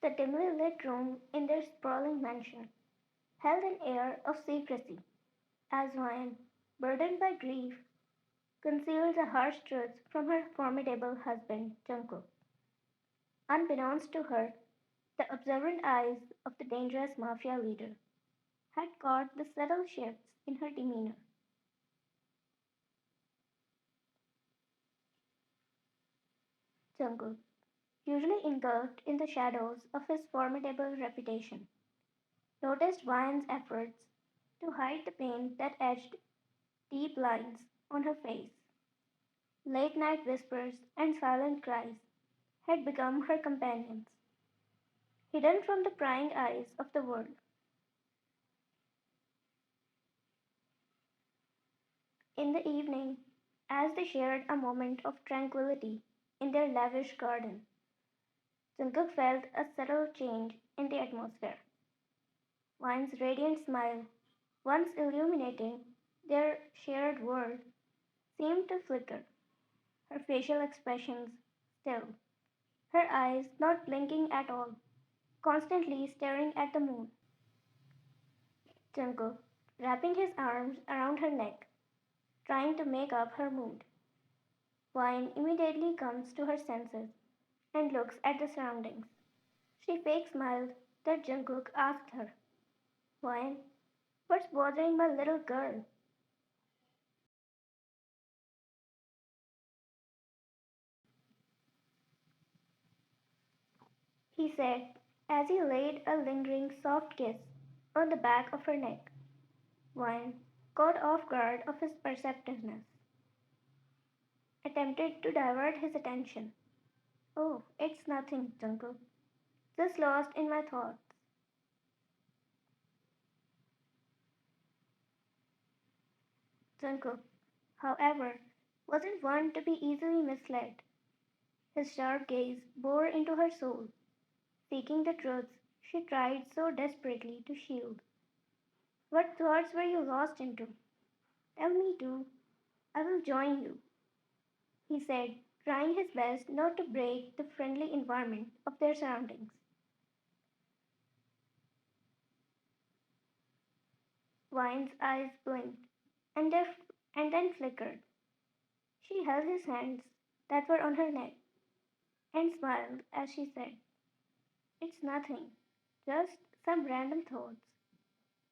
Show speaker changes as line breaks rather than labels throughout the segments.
The dimly lit room in their sprawling mansion held an air of secrecy, as Ryan, burdened by grief, concealed the harsh truth from her formidable husband, Jungkook. Unbeknownst to her, the observant eyes of the dangerous mafia leader had caught the subtle shifts in her demeanor. Jungkook, usually engulfed in the shadows of his formidable reputation, noticed Ryan's efforts to hide the pain that etched deep lines on her face. Late night whispers and silent cries had become her companions, hidden from the prying eyes of the world. In the evening, as they shared a moment of tranquility in their lavish garden, Jungkook felt a subtle change in the atmosphere. Wine's radiant smile, once illuminating their shared world, seemed to flicker, her facial expressions still, her eyes not blinking at all, constantly staring at the moon. Jungkook, wrapping his arms around her neck, trying to make up her mood. Wine immediately comes to her senses and looks at the surroundings. She fake smiled that Jungkook asked her, Wine, what's bothering my little girl? He said as he laid a lingering soft kiss on the back of her neck. Wine, caught off guard of his perceptiveness, attempted to divert his attention. Oh, it's nothing, Jungkook. Just lost in my thoughts. Jungkook, however, wasn't one to be easily misled. His sharp gaze bore into her soul, seeking the truths she tried so desperately to shield. What thoughts were you lost into? Tell me too. I will join you, he said, trying his best not to break the friendly environment of their surroundings. Wine's eyes blinked and, and then flickered. She held his hands that were on her neck and smiled as she said, It's nothing, just some random thoughts.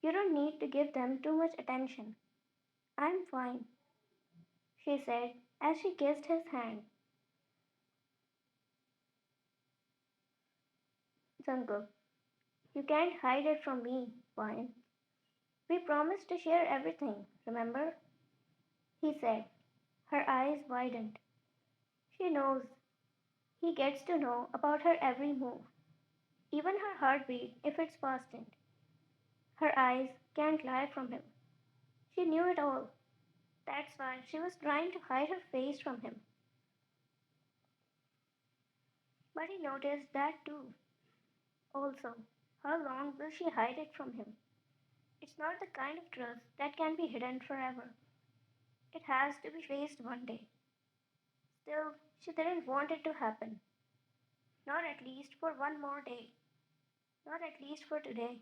You don't need to give them too much attention. I'm fine, she said as she kissed his hand. Jungkook, you can't hide it from me, Wine. We promised to share everything, remember? He said. Her eyes widened. She knows. He gets to know about her every move, even her heartbeat if it's fastened. Her eyes can't lie from him. She knew it all. That's why she was trying to hide her face from him. But he noticed that too. Also, how long will she hide it from him? It's not the kind of truth that can be hidden forever. It has to be faced one day. Still, she didn't want it to happen. Not at least for one more day. Not at least for today.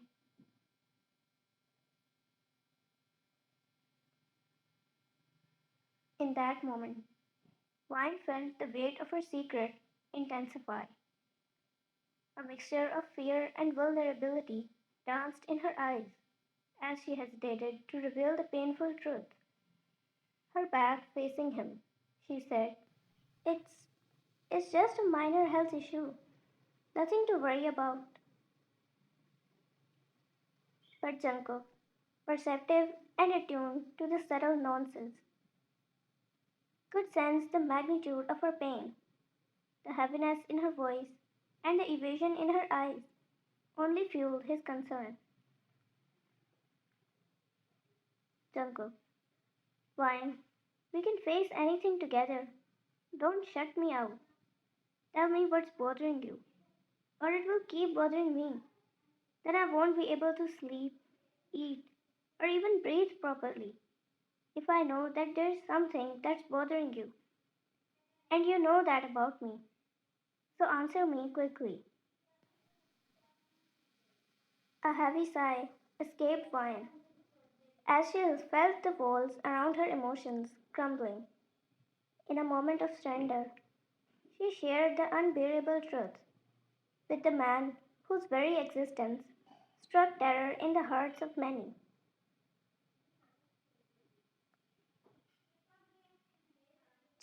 In that moment, Wine felt the weight of her secret intensify. A mixture of fear and vulnerability danced in her eyes as she hesitated to reveal the painful truth. Her back facing him, she said, It's it's just a minor health issue. Nothing to worry about. But Jungkook, perceptive and attuned to the subtle nuances, could sense the magnitude of her pain, the heaviness in her voice, and the evasion in her eyes only fueled his concern. Jungkook, Wine, we can face anything together. Don't shut me out. Tell me what's bothering you, or it will keep bothering me. Then I won't be able to sleep, eat, or even breathe properly if I know that there's something that's bothering you. And you know that about me. So answer me quickly. A heavy sigh escaped Vine as she felt the walls around her emotions crumbling. In a moment of surrender, she shared the unbearable truth with the man whose very existence struck terror in the hearts of many.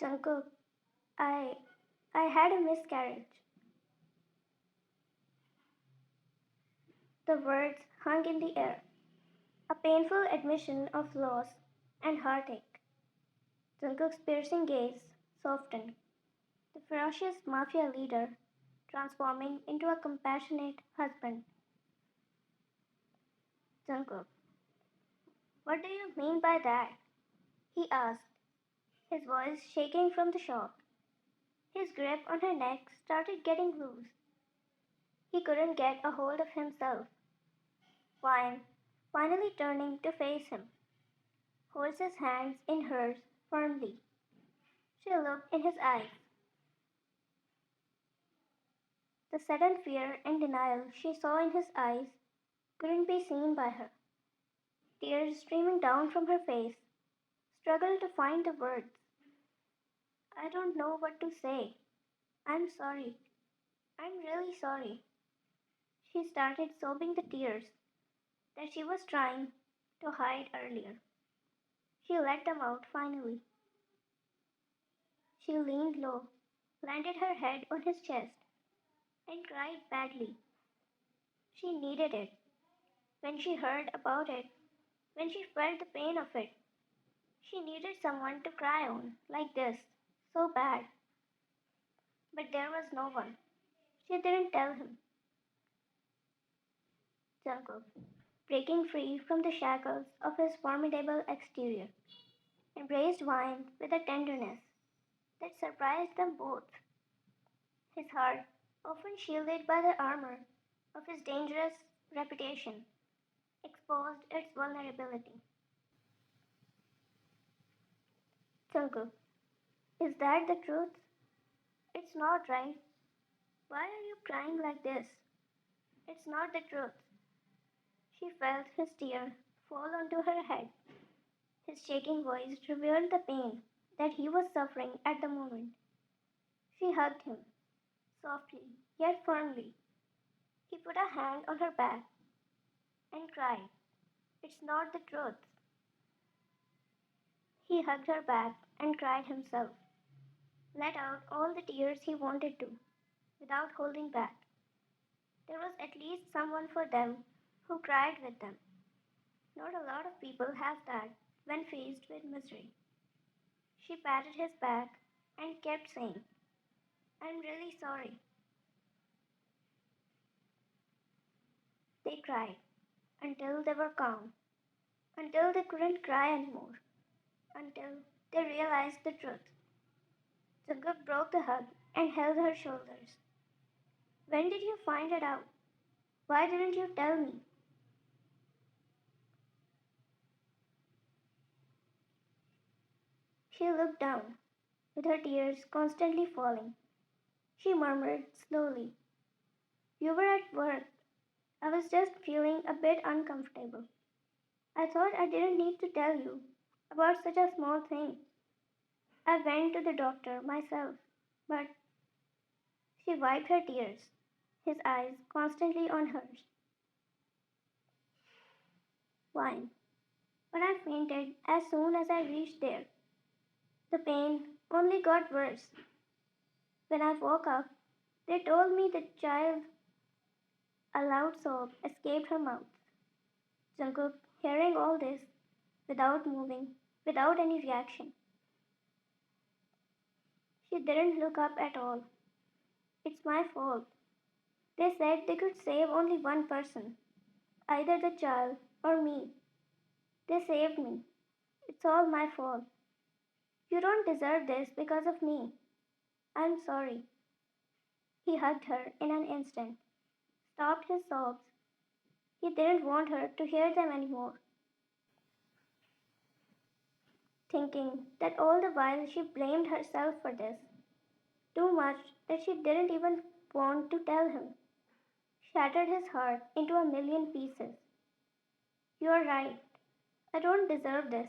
Jungkook, I I had a miscarriage. The words hung in the air, a painful admission of loss and heartache. Jungkook's piercing gaze softened, the ferocious mafia leader transforming into a compassionate husband. Jungkook, what do you mean by that? He asked, his voice shaking from the shock. His grip on her neck started getting loose. He couldn't get a hold of himself. Wine, finally turning to face him, holds his hands in hers firmly. She looked in his eyes. The sudden fear and denial she saw in his eyes couldn't be seen by her. Tears streaming down from her face, struggled to find the words. I don't know what to say. I'm sorry. I'm really sorry. She started sobbing the tears that she was trying to hide earlier. She let them out finally. She leaned low, landed her head on his chest, and cried badly. She needed it. When she heard about it, when she felt the pain of it, she needed someone to cry on like this, so bad. But there was no one. She didn't tell him. Jungkook, breaking free from the shackles of his formidable exterior, embraced Vine with a tenderness that surprised them both. His heart, often shielded by the armor of his dangerous reputation, exposed its vulnerability. Jungkook, is that the truth? It's not, right? Why are you crying like this? It's not the truth. She felt his tear fall onto her head. His shaking voice revealed the pain that he was suffering at the moment. She hugged him, softly yet firmly. He put a hand on her back and cried, it's not the truth. He hugged her back and cried himself, let out all the tears he wanted to, without holding back. There was at least someone for them who cried with them. Not a lot of people have that when faced with misery. She patted his back and kept saying, I'm really sorry. They cried until they were calm, until they couldn't cry anymore, until they realized the truth. Jungkook broke the hug and held her shoulders. When did you find it out? Why didn't you tell me? She looked down, with her tears constantly falling. She murmured slowly, you were at work. I was just feeling a bit uncomfortable. I thought I didn't need to tell you about such a small thing. I went to the doctor myself, but she wiped her tears, his eyes constantly on hers. Wine. But I fainted as soon as I reached there. The pain only got worse. When I woke up, they told me the child. A loud sob escaped her mouth. Jungkook, hearing all this, without moving, without any reaction. She didn't look up at all. It's my fault. They said they could save only one person, either the child or me. They saved me. It's all my fault. You don't deserve this because of me. I'm sorry. He hugged her in an instant, stopped his sobs. He didn't want her to hear them anymore, thinking that all the while she blamed herself for this, too much that she didn't even want to tell him. shattered his heart into a million pieces. You're right. I don't deserve this.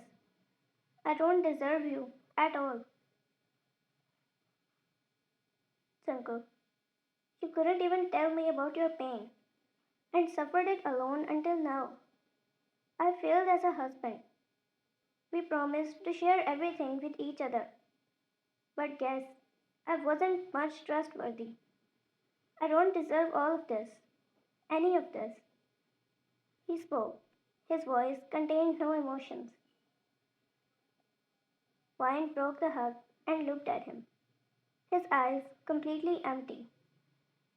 I don't deserve you at all. Jungkook, you couldn't even tell me about your pain and suffered it alone until now. I failed as a husband. We promised to share everything with each other. But guess, I wasn't much trustworthy. I don't deserve all of this. Any of this. He spoke. His voice contained no emotions. Wine broke the hug and looked at him, his eyes completely empty.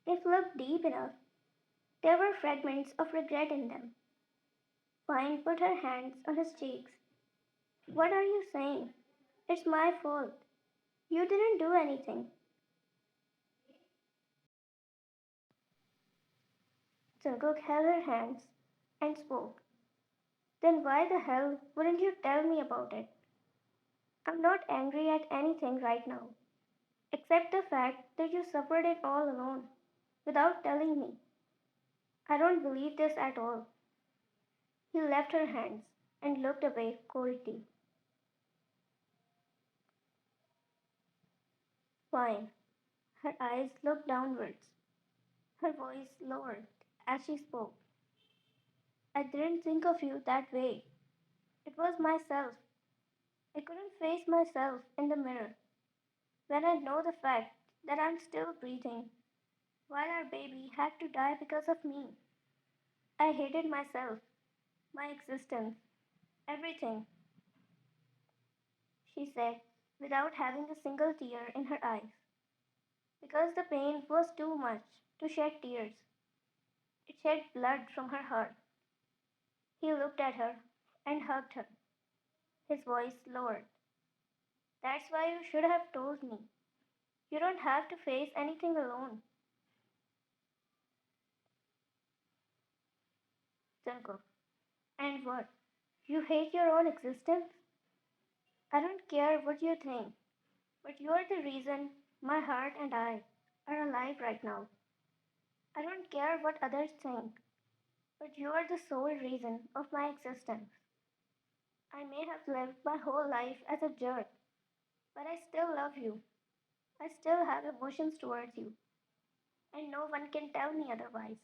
If looked deep enough, there were fragments of regret in them. Wine put her hands on his cheeks. What are you saying? It's my fault. You didn't do anything. Jungkook held her hands and spoke. Then why the hell wouldn't you tell me about it? I'm not angry at anything right now, except the fact that you suffered it all alone, without telling me. I don't believe this at all. He left her hands and looked away coldly. Fine. Her eyes looked downwards. Her voice lowered as she spoke. I didn't think of you that way. It was myself. I couldn't face myself in the mirror when I know the fact that I'm still breathing while our baby had to die because of me. I hated myself, my existence, everything, she said without having a single tear in her eyes. Because the pain was too much to shed tears. It shed blood from her heart. He looked at her and hugged her, his voice lowered. That's why you should have told me. You don't have to face anything alone. Jungkook. And what? You hate your own existence? I don't care what you think, but you're the reason my heart and I are alive right now. I don't care what others think, but you're the sole reason of my existence. I may have lived my whole life as a jerk, but I still love you. I still have emotions towards you, and no one can tell me otherwise.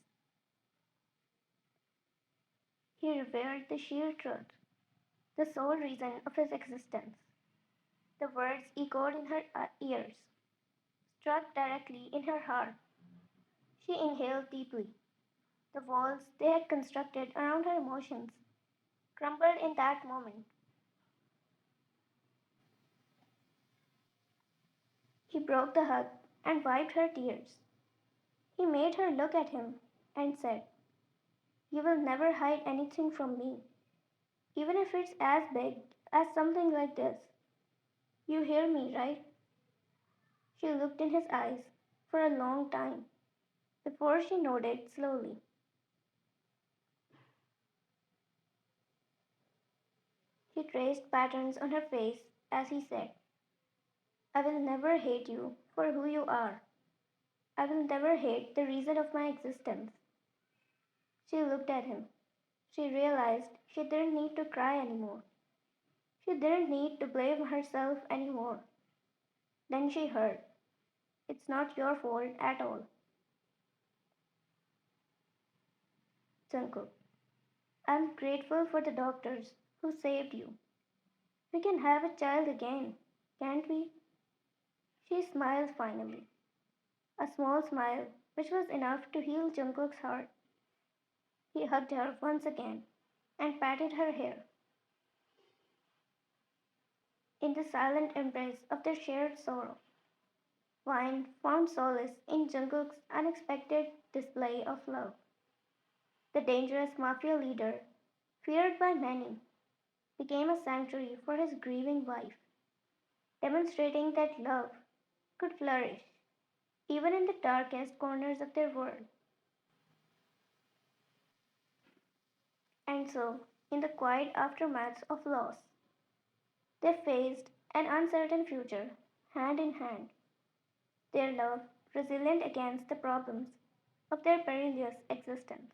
He revealed the sheer truth, the sole reason of his existence. The words echoed in her ears, struck directly in her heart. She inhaled deeply. The walls they had constructed around her emotions crumbled in that moment. He broke the hug and wiped her tears. He made her look at him and said, You will never hide anything from me, even if it's as big as something like this. You hear me, right? She looked in his eyes for a long time before she nodded slowly. He traced patterns on her face as he said, I will never hate you for who you are. I will never hate the reason of my existence. She looked at him. She realized she didn't need to cry anymore. She didn't need to blame herself anymore. Then she heard, It's not your fault at all. Jungkook, I'm grateful for the doctors who saved you. We can have a child again, can't we? She smiled finally, a small smile which was enough to heal Jungkook's heart. He hugged her once again and patted her hair. In the silent embrace of their shared sorrow, Wine found solace in Jungkook's unexpected display of love. The dangerous mafia leader, feared by many, became a sanctuary for his grieving wife, demonstrating that love could flourish even in the darkest corners of their world. And so, in the quiet aftermath of loss, they faced an uncertain future hand in hand, their love resilient against the problems of their perilous existence.